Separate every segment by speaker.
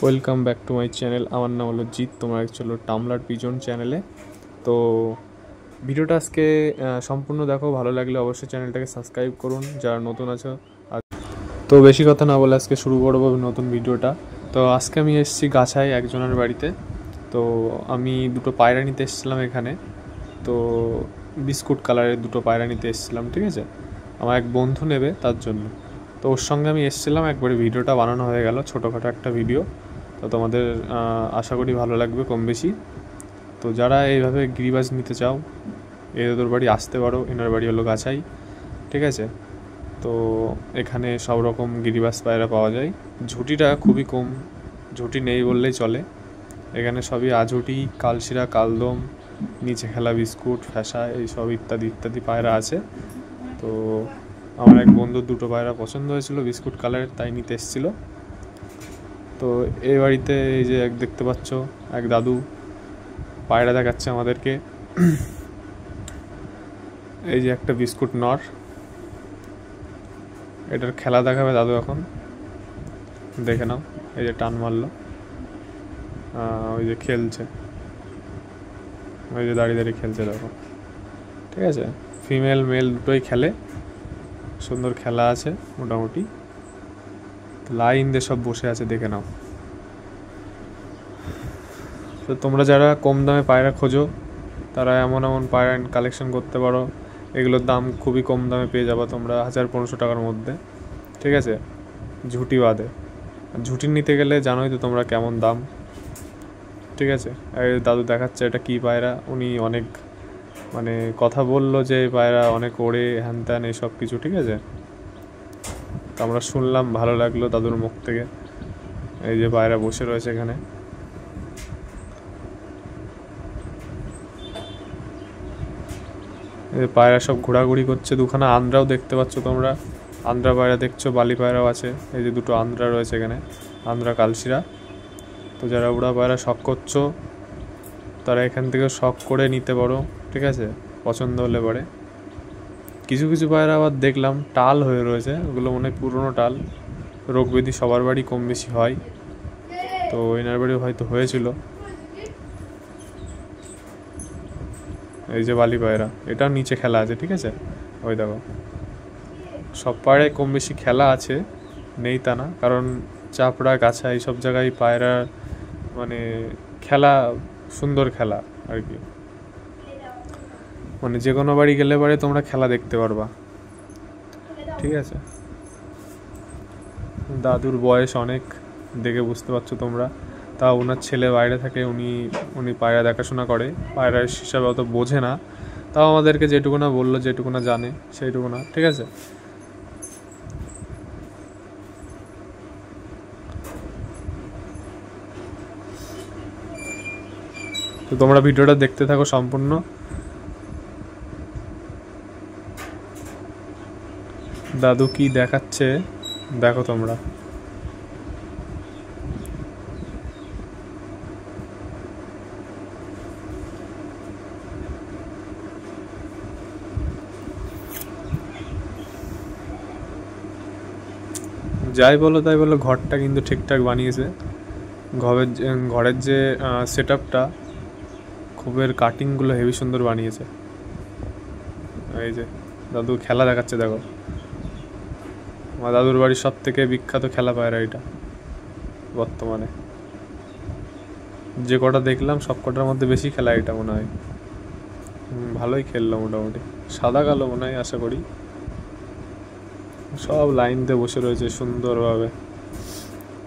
Speaker 1: Welcome back to my channel. আমার নাম হলো জিৎ, তোমরা চলো টামলার পিজন চ্যানেলে। তো ভিডিওটা আজকে সম্পূর্ণ দেখো, ভালো লাগলে অবশ্যই চ্যানেলটাকে সাবস্ক্রাইব করুন যারা নতুন আছো। তো বেশি কথা না বলে আজকে শুরু করবো নতুন ভিডিওটা। তো আজকে আমি এসেছি গাছায় একজনের বাড়িতে। তো আমি দুটো পায়রা নিতে এসেছিলাম এখানে। তো বিস্কুট কালারের দুটো পায়রা নিতে এসেছিলাম, ঠিক আছে। আমার এক বন্ধু নেবে তার জন্য। তো ওর সঙ্গে আমি এসেছিলাম, একবারে ভিডিওটা বানানো হয়ে গেল, ছোটোখাটো একটা ভিডিও। তো তোমাদের আশা করি ভালো লাগবে কম বেশি। তো যারা এইভাবে গিরিবাজ নিতে চাও, এদের বাড়ি আসতে পারো। এনার বাড়ি হলো গাছাই, ঠিক আছে। তো এখানে সব রকম গিরিবাজ পায়রা পাওয়া যায়। ঝুঁটিটা খুবই কম, ঝুঁটি নেই বললেই চলে। এখানে সবই আঝুটি, কালশিরা, কালদম, নিচে খেলা বিস্কুট, ফ্যাসা, এইসব ইত্যাদি ইত্যাদি পায়রা আছে। তো আমার এক বন্ধুর দুটো পায়রা পছন্দ হয়েছিল বিস্কুট কালারের, তাই নিতে এসেছিলো। তো এই বাড়িতে এই যে দেখতে পাচ্ছ এক দাদু পায়রা দেখাচ্ছে আমাদেরকে। এই যে একটা বিস্কুট নর, এটার খেলা দেখাবে দাদু এখন, দেখে নাও। এই যে টান মারলো, ওই যে খেলছে, ওই যে দাঁড়িয়ে দাঁড়িয়ে খেলছে দেখো, ঠিক আছে। ফিমেল মেল দুটোই খেলে, সুন্দর খেলা আছে মোটামুটি। লাইন দিয়ে সব বসে আছে, দেখে নাও। তো তোমরা যারা কম দামে পায়রা খোঁজো, তারা এমন এমন পায়রা কালেকশন করতে পারো। এগুলোর দাম খুবই কম দামে পেয়ে যাবো তোমরা, 1000-1500 টাকার মধ্যে, ঠিক আছে, ঝুঁটি বাদে। ঝুঁটি নিতে গেলে জানোই তো তোমরা কেমন দাম, ঠিক আছে। আর দাদু দেখাচ্ছে এটা কী পায়রা, উনি অনেক মানে কথা বললো যে পায়রা অনেক ওড়ে, হ্যান ত্যান এইসব কিছু, ঠিক আছে। তো আমরা শুনলাম, ভালো লাগলো দাদুর মুখ থেকে। এই যে পায়রা বসে রয়েছে এখানে। পায়রা সব ঘোরাঘুরি করছে। দুখানা আন্দ্রাও দেখতে পাচ্ছ তোমরা, আন্দ্রা পায়রা দেখছো, বালি পায়রাও আছে। এই যে দুটো আন্দ্রা রয়েছে এখানে, আন্দ্রা কালশিরা। তো যারা উড়া পায়রা শখ করছো, তারা এখান থেকে শখ করে নিতে পারো, ঠিক আছে, পছন্দ হলে পরে। কিছু কিছু পায়রা আবার দেখলাম টাল হয়ে রয়েছে, ওগুলো মনে হয় পুরনো টাল। রোগ ব্যাধি সবার বাড়ি কম বেশি হয়, তো এনার বাড়িও হয়তো হয়েছিল। এই যে বালি পায়রা, এটাও নিচে খেলা আছে, ঠিক আছে। ওই দেখো, সব পায়রায় কম বেশি খেলা আছে, নেই তা না। কারণ চাপড়া, গাছা এইসব জায়গায় পায়রা মানে খেলা, সুন্দর খেলা আর কি। মানে যে কোনো বাড়ি গেলে পরে তোমরা খেলা দেখতে পারবা, ঠিক আছে। দাদুর বয়স অনেক, দেখে বুঝতে পারছো তোমরা। তা ওনার ছেলে বাইরে থাকে, উনি পায়রা দেখাশোনা করে, পায়রার হিসাবে অত বোঝে না। তাও আমাদেরকে যেটুকুনা বললো, যেটুকুনা জানে সেইটুকুনা, ঠিক আছে। তো তোমরা ভিডিওটা দেখতে থাকো সম্পূর্ণ। দাদু কি দেখাচ্ছে দেখো তোমরা। যাই বলো তাই বলো, ঘরটা কিন্তু ঠিকঠাক বানিয়েছে। ঘরের যে সেট আপটা, খুবের কাটিংগুলো হেভি সুন্দর বানিয়েছে। এই যে দাদু খেলা দেখাচ্ছে দেখো। আমার দাদুর বাড়ির সব থেকে বিখ্যাত খেলা পায়রা এটা বর্তমানে। যে কটা দেখলাম সব কটার মধ্যে বেশি খেলা এটা মনে হয়। ভালোই খেললো মোটামুটি, সাদা কালো মনে হয়, আশা করি। সব লাইন দিয়ে বসে রয়েছে সুন্দরভাবে।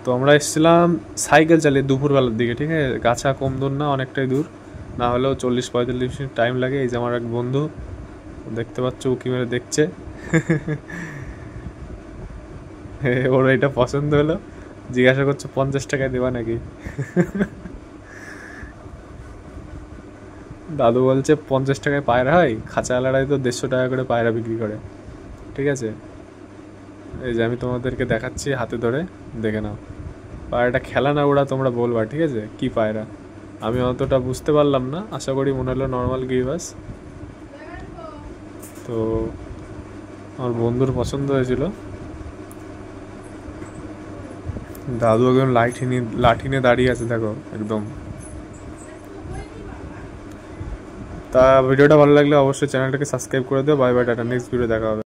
Speaker 1: তো আমরা এসেছিলাম সাইকেল চালিয়ে দুপুরবেলার দিকে, ঠিক আছে। গাছা কম দূর না, অনেকটাই দূর, না হলেও 40-45 মিনিট টাইম লাগে। এই যে আমার এক বন্ধু, দেখতে পাচ্ছ, উকি মেরে দেখছে। ওর এটা পছন্দ হলো, জিজ্ঞাসা করছে 50 টাকায় দেবা নাকি। দাদু বলছে 50 টাকায় পায়রা হয়, খাঁচাওয়ালারাই তো 150 টাকা করে পায়রা বিক্রি করে, ঠিক আছে। এই যে আমি তোমাদেরকে দেখাচ্ছি হাতে ধরে, দেখে নাও। পায়রাটা খেলা না ওরা, তোমরা বলবা, ঠিক আছে, কি পায়রা। আমি অতটা বুঝতে পারলাম না, আশা করি মনে হলো নর্মাল গিরিবাজ। তো আমার বন্ধুর পছন্দ হয়েছিল। দাদু একদম লাঠি নিয়ে দাঁড়িয়ে আছে দেখো একদম। তা ভিডিওটা ভালো লাগলে অবশ্যই চ্যানেলটাকে সাবস্ক্রাইব করে দিও। Bye bye, tata, next video দেখা হবে।